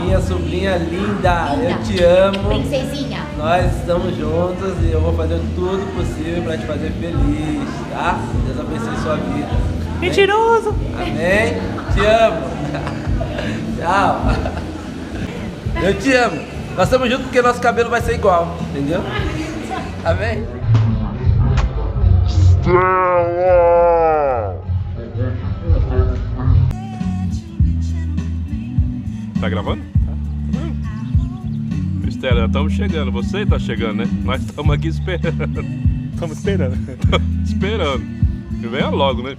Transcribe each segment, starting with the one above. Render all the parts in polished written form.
Minha sobrinha linda, eu te amo. Princesinha. Nós estamos juntos e eu vou fazer tudo possível pra te fazer feliz, tá? Deus abençoe sua vida. Mentiroso! Amém? Te amo. Tchau. Eu te amo. Nós estamos juntos porque nosso cabelo vai ser igual, entendeu? Amém? Tá gravando? Estela, estamos chegando. Você tá chegando, né? Nós estamos aqui esperando. Estamos esperando. Esperando. E venha logo, né?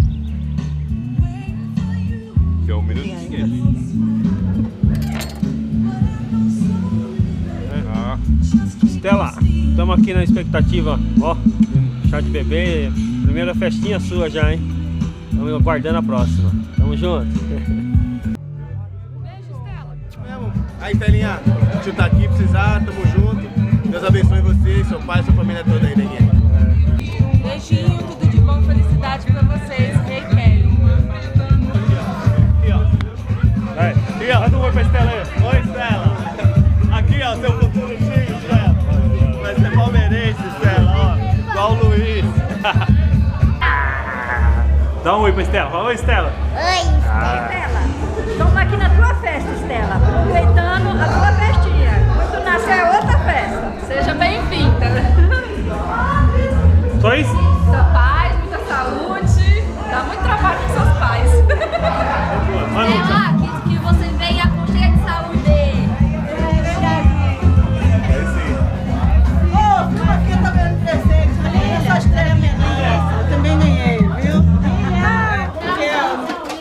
Que é um minuto seguinte. Estela, estamos aqui na expectativa, ó, chá de bebê, primeira festinha sua já, hein? Estamos aguardando a próxima. Tamo junto. Aí, Telinha, a gente tá aqui, precisar, tamo junto. Deus abençoe você, seu pai, sua família toda aí, Neguinha. Beijinho, tudo de bom, felicidade pra vocês, Rei Kelly. Aqui, ó. Vai, manda um oi pra Estela aí. Oi, Estela. Aqui, ó, seu futuro time, Estela. Vai ser palmeirense, Estela, ó. Igual o Luiz. Dá um oi pra Estela. Fala, oi, Estela. Oi, Estela. Estamos aqui na tua festa, Estela. Aproveitando a tua festinha. Quando nascer é outra festa. Seja bem-vinda. Só isso? Muita paz, muita saúde. Dá muito trabalho com seus pais. Que você venha com cheia de saúde. É verdade. Ô, filma aqui, eu tô ganhando presente. Essa Estela é minha neném. Eu também ganhei, viu?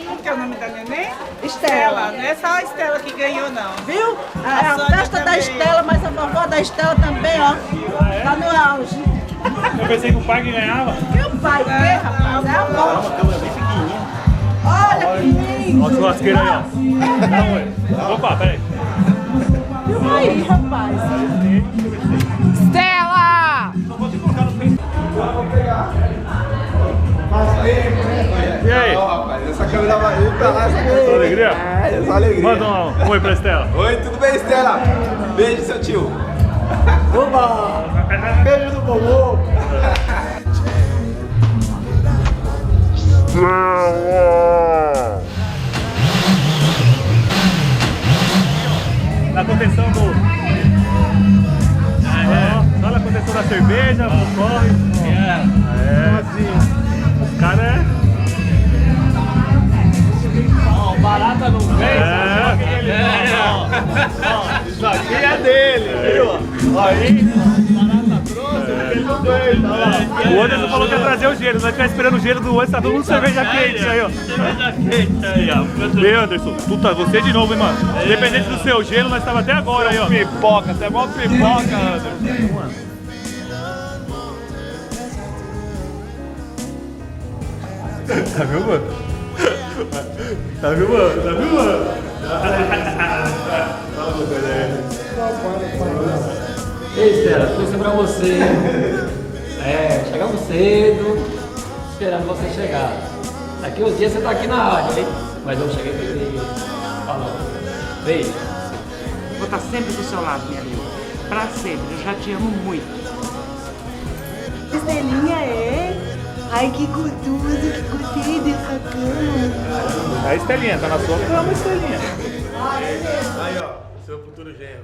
Como que é o nome da neném? Estela. Não é só a Estela que ganhou, não. Viu? É a festa da Estela, mas a vovó da Estela também, ó. Tá no auge. Eu pensei que o pai que ganhava. Que o pai, que, rapaz? É a avó. Olha que lindo. Ó, a churrasqueira aí, ó. Dá um oi. Opa, peraí. Filma aí, rapaz. Estela! E aí? Rapaz, essa câmera vai ir pra lá, essa Só alegria? É, só alegria. Manda um oi pra Estela. Oi, tudo bem, Estela? Beijo, seu tio. Oba! Beijo do vovô. Na contenção do... Só na contenção da cerveja, do corre. O cara é... Barata não vem, isso aqui é dele, viu? Aí, barata trouxe, ele não veio, tá lá. O Anderson falou que ia trazer o gelo. Nós tá esperando o gelo do Anderson, tá todo mundo cerveja quente aí, ó. Cerveja quente aí, ó. E Anderson, você de novo, hein, mano? Independente do seu gelo, nós tava até agora aí, ó. Pipoca, você é mó pipoca, Anderson. Tá filmando? Tá filmando? Tá filmando? Fala uma coisa aí. Ei, Estela, coisa pra você. Chegamos cedo, esperando você chegar. Daqui uns dias você tá aqui na rádio, hein? Mas eu cheguei primeiro. Falou. Beijo. Vou estar sempre do seu lado, minha linda. Pra sempre. Eu já te amo muito. Estelinha é? Ai, que gostoso, que gostei dessa cama. A Estelinha, tá na sua cama, Estelinha. Aí, ó, seu futuro genro.